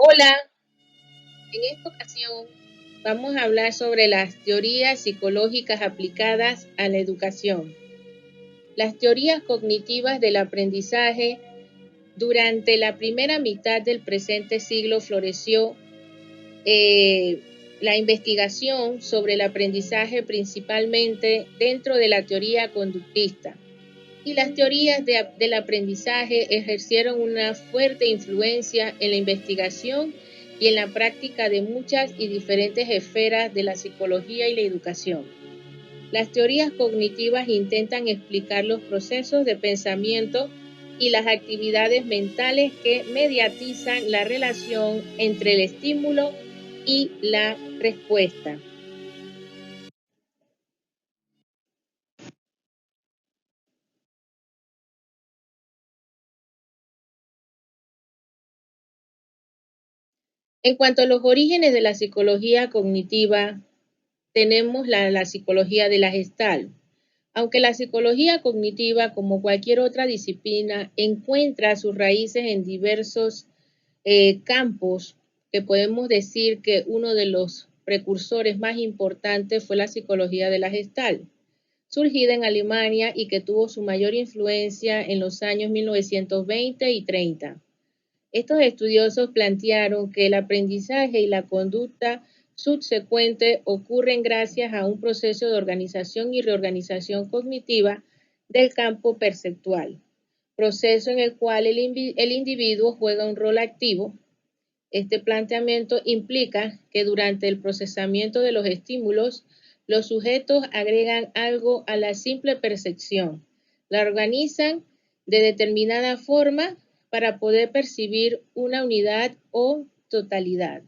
Hola, en esta ocasión vamos a hablar sobre las teorías psicológicas aplicadas a la educación. Las teorías cognitivas del aprendizaje durante la primera mitad del presente siglo floreció la investigación sobre el aprendizaje principalmente dentro de la teoría conductista. Y las teorías del aprendizaje ejercieron una fuerte influencia en la investigación y en la práctica de muchas y diferentes esferas de la psicología y la educación. Las teorías cognitivas intentan explicar los procesos de pensamiento y las actividades mentales que mediatizan la relación entre el estímulo y la respuesta. En cuanto a los orígenes de la psicología cognitiva, tenemos la psicología de la Gestalt. Aunque la psicología cognitiva, como cualquier otra disciplina, encuentra sus raíces en diversos campos, que podemos decir que uno de los precursores más importantes fue la psicología de la Gestalt, surgida en Alemania y que tuvo su mayor influencia en los años 1920 y 30. Estos estudiosos plantearon que el aprendizaje y la conducta subsecuente ocurren gracias a un proceso de organización y reorganización cognitiva del campo perceptual, proceso en el cual el individuo juega un rol activo. Este planteamiento implica que durante el procesamiento de los estímulos, los sujetos agregan algo a la simple percepción, la organizan de determinada forma para poder percibir una unidad o totalidad.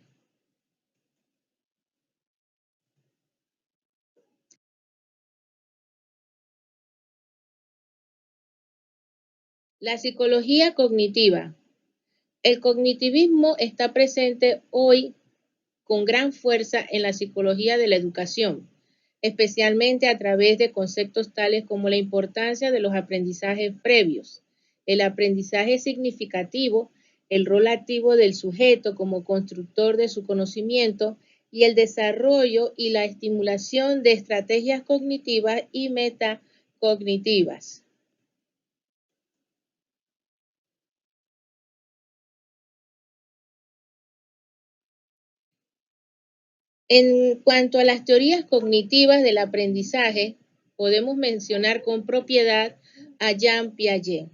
La psicología cognitiva. El cognitivismo está presente hoy con gran fuerza en la psicología de la educación, especialmente a través de conceptos tales como la importancia de los aprendizajes previos, el aprendizaje significativo, el rol activo del sujeto como constructor de su conocimiento y el desarrollo y la estimulación de estrategias cognitivas y metacognitivas. En cuanto a las teorías cognitivas del aprendizaje, podemos mencionar con propiedad a Jean Piaget,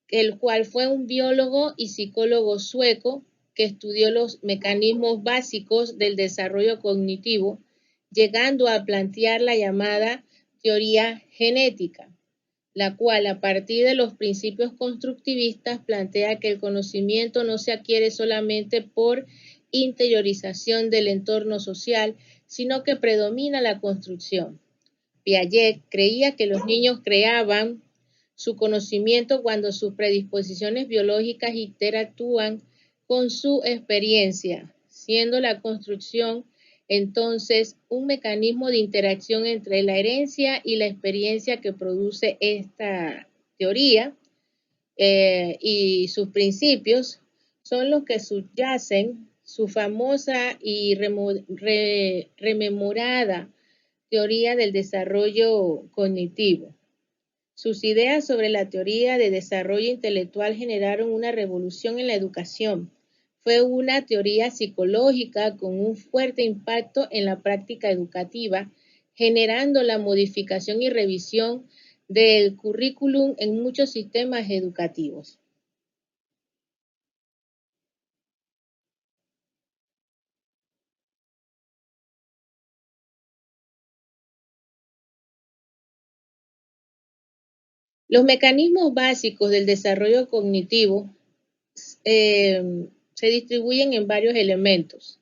el cual fue un biólogo y psicólogo sueco que estudió los mecanismos básicos del desarrollo cognitivo, llegando a plantear la llamada teoría genética, la cual a partir de los principios constructivistas plantea que el conocimiento no se adquiere solamente por interiorización del entorno social, sino que predomina la construcción. Piaget creía que los niños creaban su conocimiento cuando sus predisposiciones biológicas interactúan con su experiencia, siendo la construcción entonces un mecanismo de interacción entre la herencia y la experiencia que produce esta teoría y sus principios son los que subyacen su famosa y rememorada teoría del desarrollo cognitivo. Sus ideas sobre la teoría de desarrollo intelectual generaron una revolución en la educación. Fue una teoría psicológica con un fuerte impacto en la práctica educativa, generando la modificación y revisión del currículum en muchos sistemas educativos. Los mecanismos básicos del desarrollo cognitivo se distribuyen en varios elementos.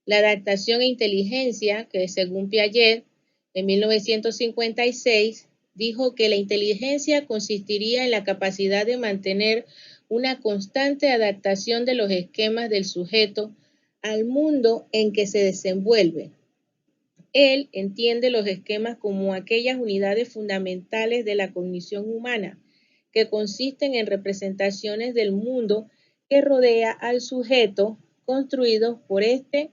La adaptación e inteligencia, que según Piaget, en 1956, dijo que la inteligencia consistiría en la capacidad de mantener una constante adaptación de los esquemas del sujeto al mundo en que se desenvuelve. Él entiende los esquemas como aquellas unidades fundamentales de la cognición humana, que consisten en representaciones del mundo que rodea al sujeto construidos por este,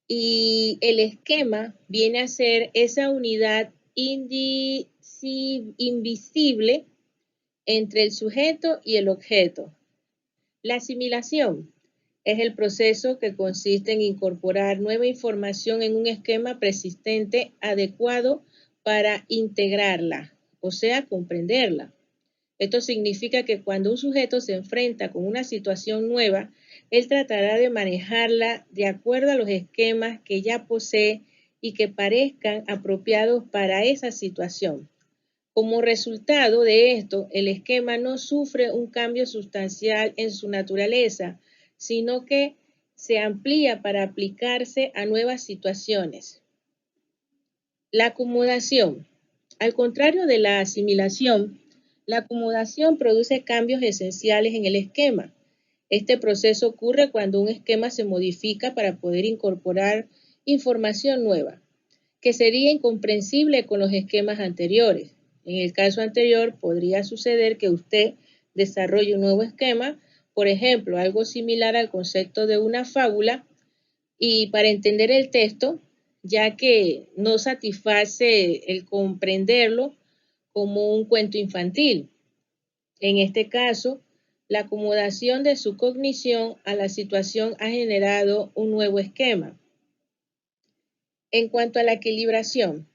y el esquema viene a ser esa unidad invisible entre el sujeto y el objeto. La asimilación es el proceso que consiste en incorporar nueva información en un esquema persistente adecuado para integrarla, o sea, comprenderla. Esto significa que cuando un sujeto se enfrenta con una situación nueva, él tratará de manejarla de acuerdo a los esquemas que ya posee y que parezcan apropiados para esa situación. Como resultado de esto, el esquema no sufre un cambio sustancial en su naturaleza, sino que se amplía para aplicarse a nuevas situaciones. La acomodación. Al contrario de la asimilación, la acomodación produce cambios esenciales en el esquema. Este proceso ocurre cuando un esquema se modifica para poder incorporar información nueva, que sería incomprensible con los esquemas anteriores. En el caso anterior, podría suceder que usted desarrolle un nuevo esquema, por ejemplo, algo similar al concepto de una fábula, y para entender el texto, ya que no satisface el comprenderlo como un cuento infantil. En este caso, la acomodación de su cognición a la situación ha generado un nuevo esquema. En cuanto a la equilibración,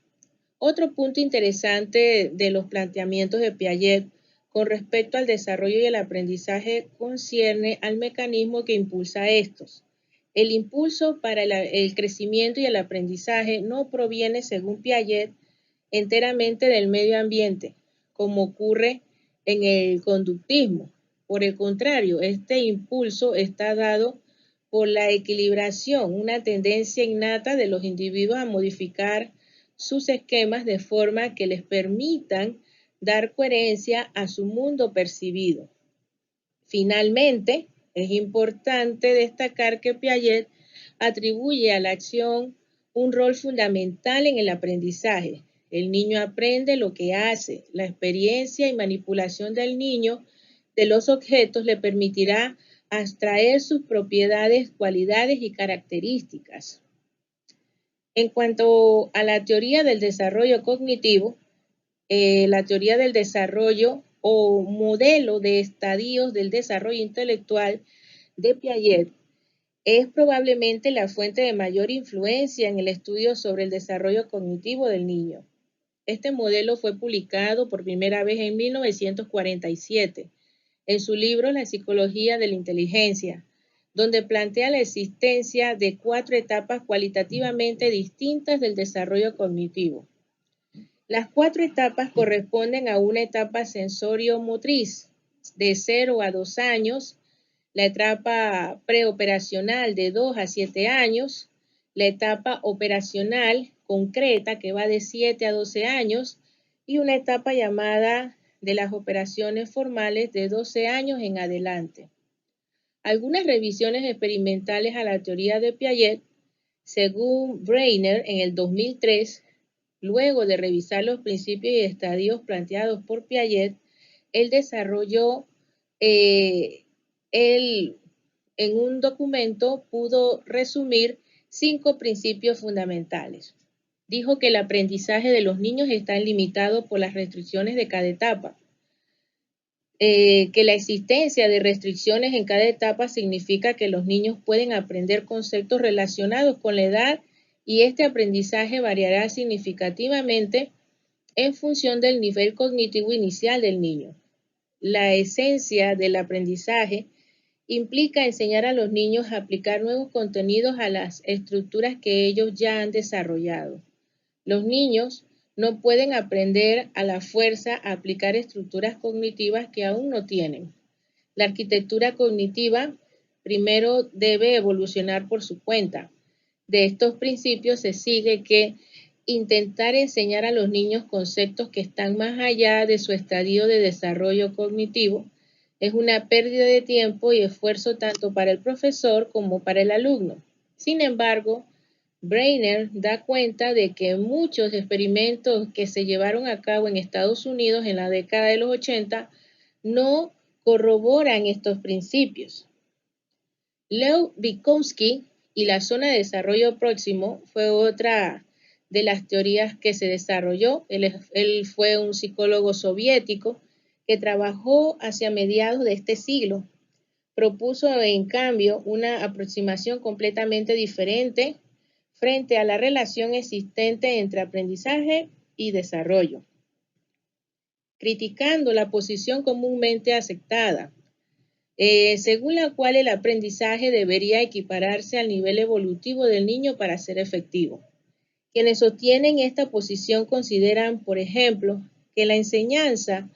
otro punto interesante de los planteamientos de Piaget con respecto al desarrollo y el aprendizaje concierne al mecanismo que impulsa estos. El impulso para el crecimiento y el aprendizaje no proviene, según Piaget, enteramente del medio ambiente, como ocurre en el conductismo. Por el contrario, este impulso está dado por la equilibración, una tendencia innata de los individuos a modificar sus esquemas de forma que les permitan dar coherencia a su mundo percibido. Finalmente, es importante destacar que Piaget atribuye a la acción un rol fundamental en el aprendizaje. El niño aprende lo que hace. La experiencia y manipulación del niño de los objetos le permitirá abstraer sus propiedades, cualidades y características. En cuanto a la teoría del desarrollo cognitivo, la teoría del desarrollo o modelo de estadios del desarrollo intelectual de Piaget es probablemente la fuente de mayor influencia en el estudio sobre el desarrollo cognitivo del niño. Este modelo fue publicado por primera vez en 1947 en su libro La psicología de la inteligencia, donde plantea la existencia de 4 etapas cualitativamente distintas del desarrollo cognitivo. Las 4 etapas corresponden a una etapa sensorio-motriz de 0 a 2 años, la etapa preoperacional de 2 a 7 años, la etapa operacional concreta que va de 7 a 12 años y una etapa llamada de las operaciones formales de 12 años en adelante. Algunas revisiones experimentales a la teoría de Piaget, según Breiner en el 2003, luego de revisar los principios y estadios planteados por Piaget, él desarrolló, en un documento pudo resumir 5 principios fundamentales. Dijo que el aprendizaje de los niños está limitado por las restricciones de cada etapa, que la existencia de restricciones en cada etapa significa que los niños pueden aprender conceptos relacionados con la edad y este aprendizaje variará significativamente en función del nivel cognitivo inicial del niño. La esencia del aprendizaje implica enseñar a los niños a aplicar nuevos contenidos a las estructuras que ellos ya han desarrollado. Los niños no pueden aprender a la fuerza a aplicar estructuras cognitivas que aún no tienen. La arquitectura cognitiva primero debe evolucionar por su cuenta. De estos principios se sigue que intentar enseñar a los niños conceptos que están más allá de su estadio de desarrollo cognitivo es una pérdida de tiempo y esfuerzo tanto para el profesor como para el alumno. Sin embargo, Breiner da cuenta de que muchos experimentos que se llevaron a cabo en Estados Unidos en la década de los 80 no corroboran estos principios. Leo Vygotsky y la zona de desarrollo próximo fue otra de las teorías que se desarrolló. Él fue un psicólogo soviético que trabajó hacia mediados de este siglo. Propuso, en cambio, una aproximación completamente diferente frente a la relación existente entre aprendizaje y desarrollo, criticando la posición comúnmente aceptada, según la cual el aprendizaje debería equipararse al nivel evolutivo del niño para ser efectivo. Quienes sostienen esta posición consideran, por ejemplo, que la enseñanza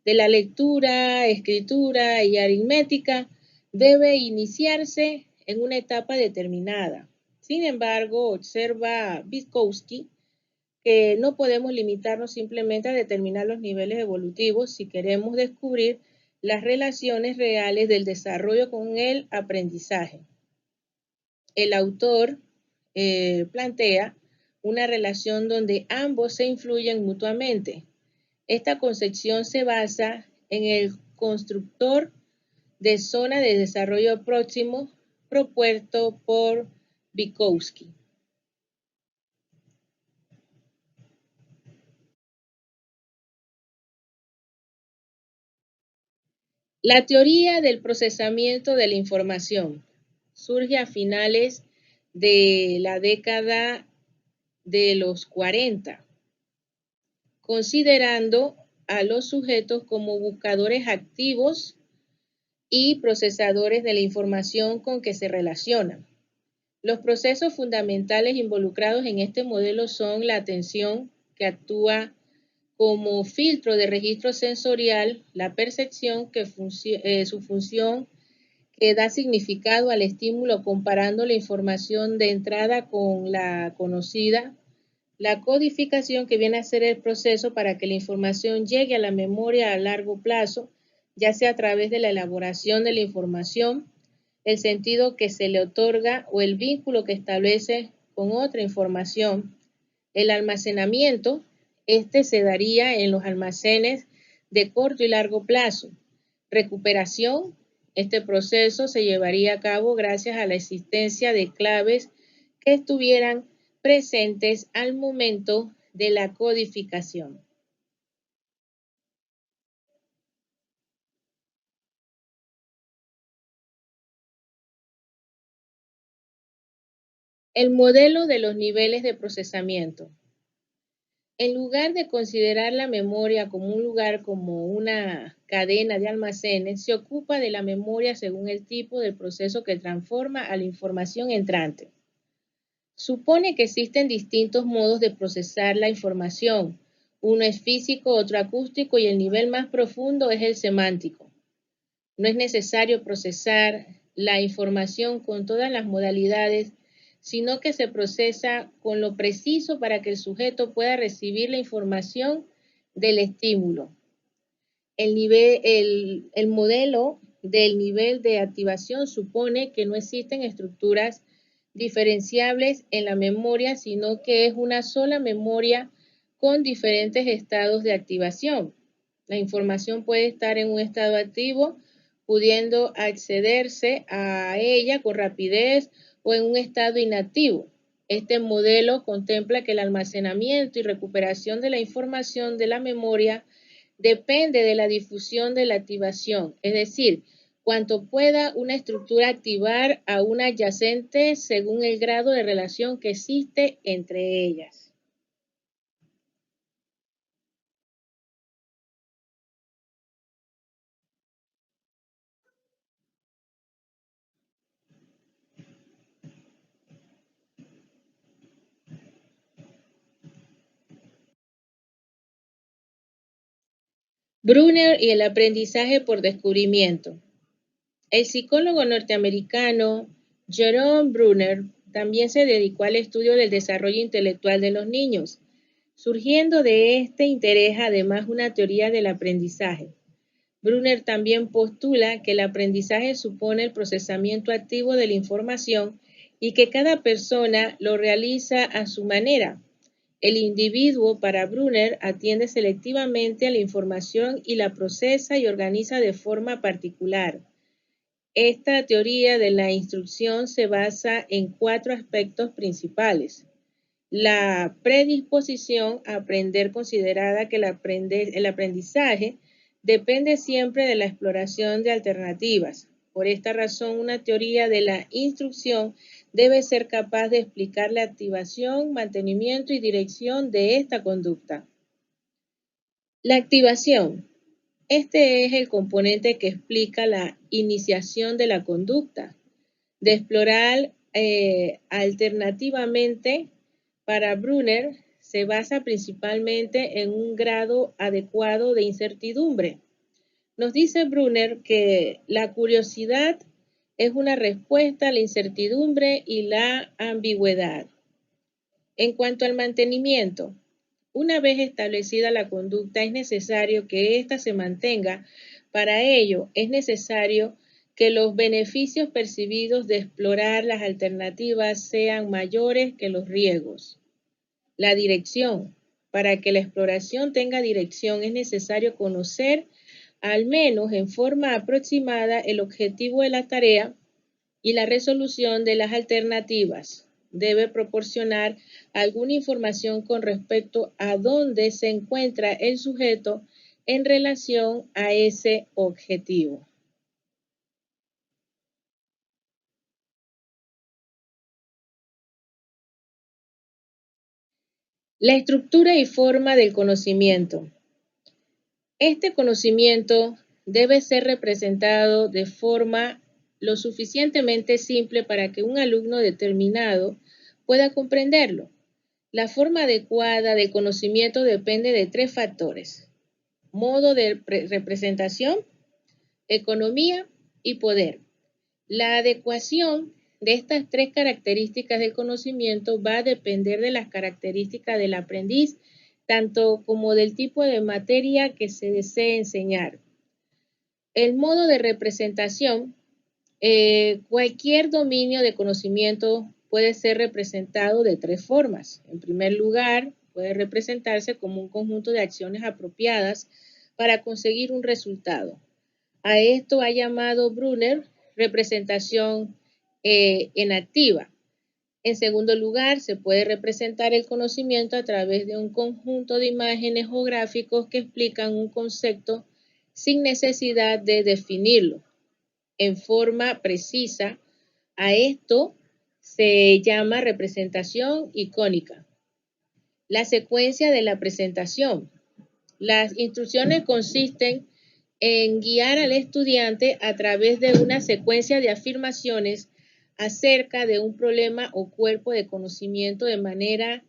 de la lectura, escritura y aritmética debe iniciarse en una etapa determinada. Sin embargo, observa Vygotsky que no podemos limitarnos simplemente a determinar los niveles evolutivos si queremos descubrir las relaciones reales del desarrollo con el aprendizaje. El autor plantea una relación donde ambos se influyen mutuamente. Esta concepción se basa en el constructor de zona de desarrollo próximo propuesto por Vygotsky. La teoría del procesamiento de la información surge a finales de la década de los 40, considerando a los sujetos como buscadores activos y procesadores de la información con que se relacionan. Los procesos fundamentales involucrados en este modelo son la atención, que actúa como filtro de registro sensorial, la percepción, su función que da significado al estímulo comparando la información de entrada con la conocida, la codificación, que viene a ser el proceso para que la información llegue a la memoria a largo plazo, ya sea a través de la elaboración de la información, el sentido que se le otorga o el vínculo que establece con otra información. El almacenamiento, este se daría en los almacenes de corto y largo plazo. Recuperación, este proceso se llevaría a cabo gracias a la existencia de claves que estuvieran presentes al momento de la codificación. El modelo de los niveles de procesamiento. En lugar de considerar la memoria como un lugar, como una cadena de almacenes, se ocupa de la memoria según el tipo del proceso que transforma a la información entrante. Supone que existen distintos modos de procesar la información. Uno es físico, otro acústico y el nivel más profundo es el semántico. No es necesario procesar la información con todas las modalidades, sino que se procesa con lo preciso para que el sujeto pueda recibir la información del estímulo. El modelo del nivel de activación supone que no existen estructuras diferenciables en la memoria, sino que es una sola memoria con diferentes estados de activación. La información puede estar en un estado activo, pudiendo accederse a ella con rapidez, o en un estado inactivo. Este modelo contempla que el almacenamiento y recuperación de la información de la memoria depende de la difusión de la activación, es decir, cuanto pueda una estructura activar a una adyacente según el grado de relación que existe entre ellas. Brunner y el aprendizaje por descubrimiento. El psicólogo norteamericano Jerome Brunner también se dedicó al estudio del desarrollo intelectual de los niños, surgiendo de este interés además una teoría del aprendizaje. Brunner también postula que el aprendizaje supone el procesamiento activo de la información y que cada persona lo realiza a su manera. El individuo, para Brunner, atiende selectivamente a la información y la procesa y organiza de forma particular. Esta teoría de la instrucción se basa en 4 aspectos principales. La predisposición a aprender, considerada que el aprendizaje depende siempre de la exploración de alternativas. Por esta razón, una teoría de la instrucción debe ser capaz de explicar la activación, mantenimiento y dirección de esta conducta. La activación. Este es el componente que explica la iniciación de la conducta, de explorar alternativamente. Para Brunner, se basa principalmente en un grado adecuado de incertidumbre. Nos dice Brunner que la curiosidad es una respuesta a la incertidumbre y la ambigüedad. En cuanto al mantenimiento, una vez establecida la conducta, es necesario que ésta se mantenga. Para ello, es necesario que los beneficios percibidos de explorar las alternativas sean mayores que los riesgos. La dirección. Para que la exploración tenga dirección, es necesario conocer, al menos en forma aproximada, el objetivo de la tarea y la resolución de las alternativas. Debe proporcionar alguna información con respecto a dónde se encuentra el sujeto en relación a ese objetivo. La estructura y forma del conocimiento. Este conocimiento debe ser representado de forma lo suficientemente simple para que un alumno determinado pueda comprenderlo. La forma adecuada del conocimiento depende de 3 factores: modo de representación, economía y poder. La adecuación de estas 3 características del conocimiento va a depender de las características del aprendiz, tanto como del tipo de materia que se desee enseñar. El modo de representación. Cualquier dominio de conocimiento puede ser representado de 3 formas. En primer lugar, puede representarse como un conjunto de acciones apropiadas para conseguir un resultado. A esto ha llamado Brunner representación enactiva. En segundo lugar, se puede representar el conocimiento a través de un conjunto de imágenes o gráficos que explican un concepto sin necesidad de definirlo en forma precisa. A esto se llama representación icónica. La secuencia de la presentación. Las instrucciones consisten en guiar al estudiante a través de una secuencia de afirmaciones acerca de un problema o cuerpo de conocimiento de manera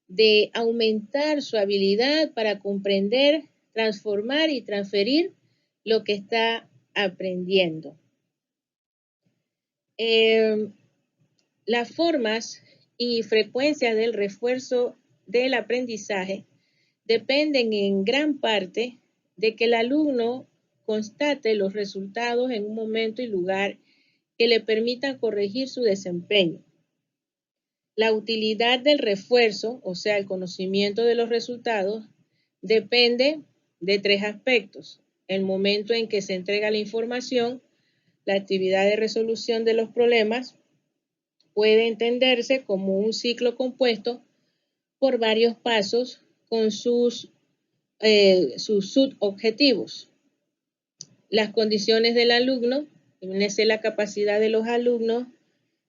de aumentar su habilidad para comprender, transformar y transferir lo que está aprendiendo. Las formas y frecuencias del refuerzo del aprendizaje dependen en gran parte de que el alumno constate los resultados en un momento y lugar que le permitan corregir su desempeño. La utilidad del refuerzo, o sea, el conocimiento de los resultados, depende de 3 aspectos: el momento en que se entrega la información, la actividad de resolución de los problemas. Puede entenderse como un ciclo compuesto por varios pasos con sus subobjetivos. Las condiciones del alumno, es la capacidad de los alumnos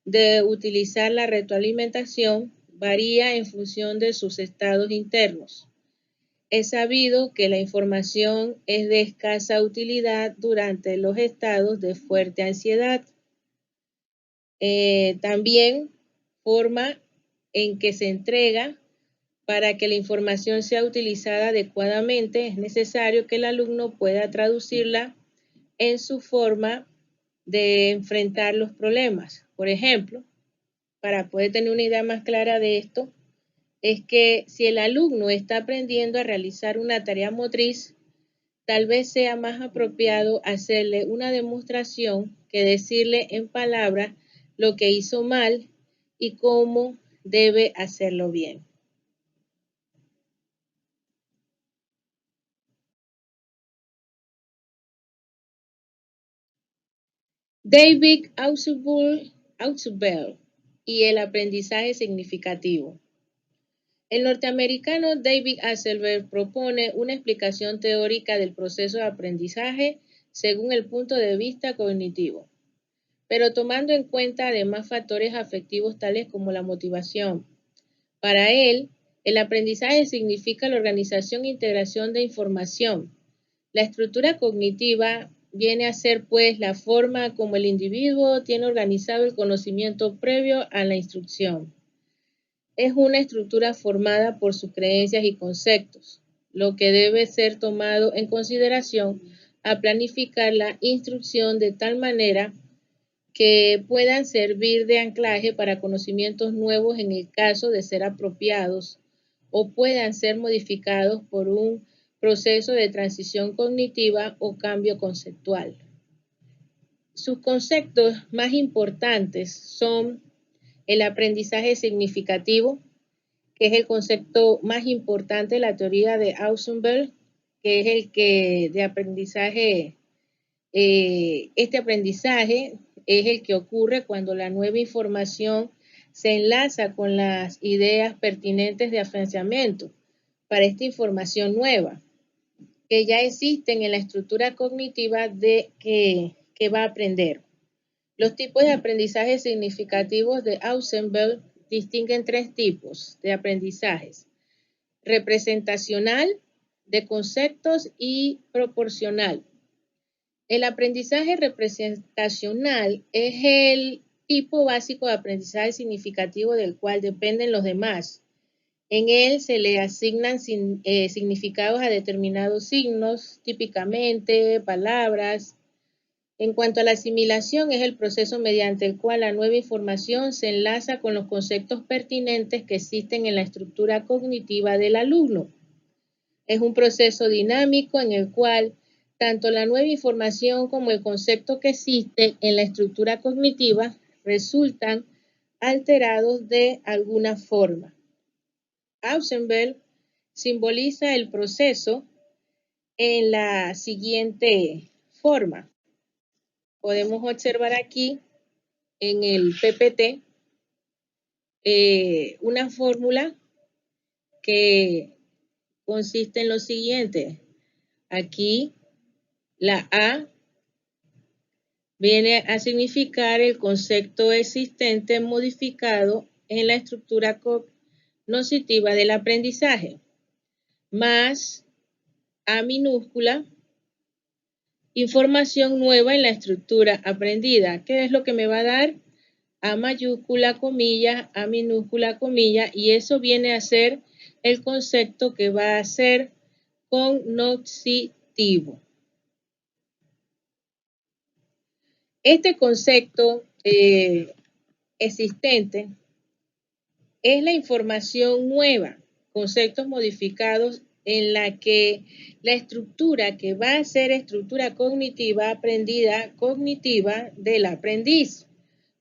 de utilizar la retroalimentación, varía en función de sus estados internos. Es sabido que la información es de escasa utilidad durante los estados de fuerte ansiedad. También forma en que se entrega. Para que la información sea utilizada adecuadamente, es necesario que el alumno pueda traducirla en su forma de enfrentar los problemas. Por ejemplo, para poder tener una idea más clara de esto, es que si el alumno está aprendiendo a realizar una tarea motriz, tal vez sea más apropiado hacerle una demostración que decirle en palabras lo que hizo mal y cómo debe hacerlo bien. David Ausubel y el aprendizaje significativo. El norteamericano David Ausubel propone una explicación teórica del proceso de aprendizaje según el punto de vista cognitivo, pero tomando en cuenta además factores afectivos tales como la motivación. Para él, el aprendizaje significa la organización e integración de información. La estructura cognitiva viene a ser, pues, la forma como el individuo tiene organizado el conocimiento previo a la instrucción. Es una estructura formada por sus creencias y conceptos, lo que debe ser tomado en consideración a planificar la instrucción de tal manera que puedan servir de anclaje para conocimientos nuevos en el caso de ser apropiados o puedan ser modificados por un proceso de transición cognitiva o cambio conceptual. Sus conceptos más importantes son el aprendizaje significativo, que es el concepto más importante de la teoría de Ausubel, que es el que de aprendizaje, este aprendizaje es el que ocurre cuando la nueva información se enlaza con las ideas pertinentes de afianzamiento para esta información nueva, que ya existen en la estructura cognitiva de que va a aprender. Los tipos de aprendizaje significativos de Ausubel distinguen tres tipos de aprendizajes: representacional, de conceptos y proporcional. El aprendizaje representacional es el tipo básico de aprendizaje significativo del cual dependen los demás. En él se le asignan significados a determinados signos, típicamente palabras. En cuanto a la asimilación, es el proceso mediante el cual la nueva información se enlaza con los conceptos pertinentes que existen en la estructura cognitiva del alumno. Es un proceso dinámico en el cual tanto la nueva información como el concepto que existe en la estructura cognitiva resultan alterados de alguna forma. Ausubel simboliza el proceso en la siguiente forma. Podemos observar aquí en el PPT una fórmula que consiste en lo siguiente. Aquí la A viene a significar el concepto existente modificado en la estructura cognitiva del aprendizaje, más A minúscula, información nueva en la estructura aprendida. ¿Qué es lo que me va a dar? A mayúscula, comilla, A minúscula, comilla, y eso viene a ser el concepto que va a ser cognoscitivo. Este concepto existente es la información nueva, conceptos modificados en la que la estructura que va a ser estructura cognitiva aprendida cognitiva del aprendiz.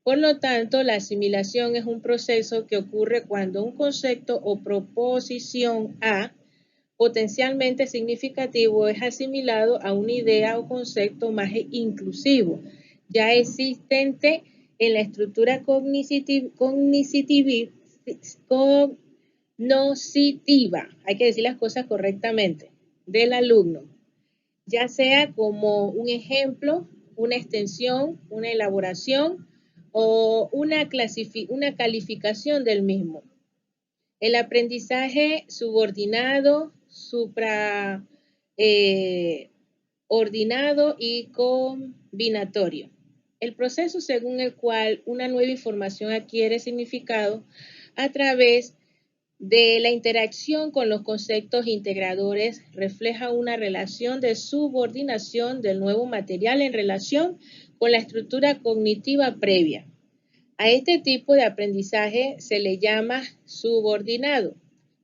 Por lo tanto, la asimilación es un proceso que ocurre cuando un concepto o proposición A potencialmente significativo es asimilado a una idea o concepto más inclusivo, ya existente en la estructura cognoscitiva, hay que decir las cosas correctamente, del alumno, ya sea como un ejemplo, una extensión, una elaboración o una calificación del mismo. El aprendizaje subordinado, supraordinado y combinatorio. El proceso según el cual una nueva información adquiere significado a través de la interacción con los conceptos integradores refleja una relación de subordinación del nuevo material en relación con la estructura cognitiva previa. A este tipo de aprendizaje se le llama subordinado,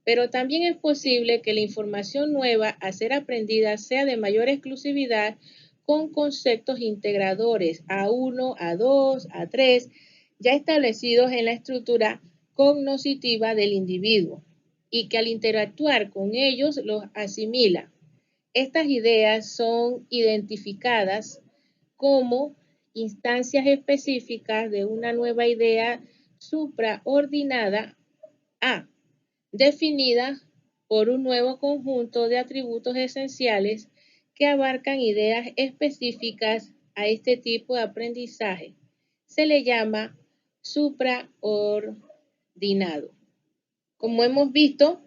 pero también es posible que la información nueva a ser aprendida sea de mayor exclusividad con conceptos integradores A1, A2, A3, ya establecidos en la estructura cognoscitiva del individuo y que al interactuar con ellos los asimila. Estas ideas son identificadas como instancias específicas de una nueva idea supraordinada A, definida por un nuevo conjunto de atributos esenciales que abarcan ideas específicas a este tipo de aprendizaje. Se le llama supraordinado. Como hemos visto,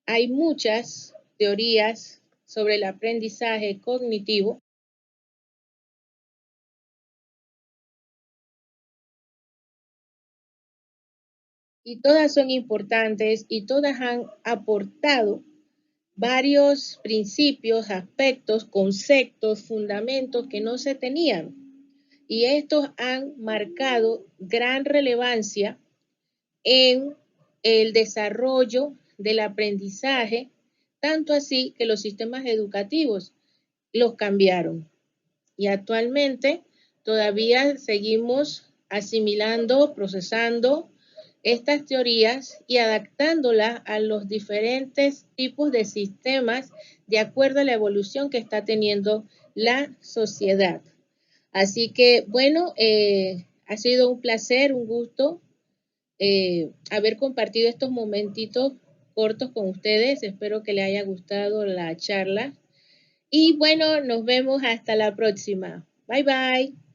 hay muchas teorías sobre el aprendizaje cognitivo y todas son importantes y todas han aportado varios principios, aspectos, conceptos, fundamentos que no se tenían. Y estos han marcado gran relevancia en el desarrollo del aprendizaje, tanto así que los sistemas educativos los cambiaron. Y actualmente todavía seguimos asimilando, procesando estas teorías y adaptándolas a los diferentes tipos de sistemas de acuerdo a la evolución que está teniendo la sociedad. Así que, bueno, ha sido un placer, un gusto haber compartido estos momentitos cortos con ustedes. Espero que les haya gustado la charla. Y bueno, nos vemos hasta la próxima. Bye bye.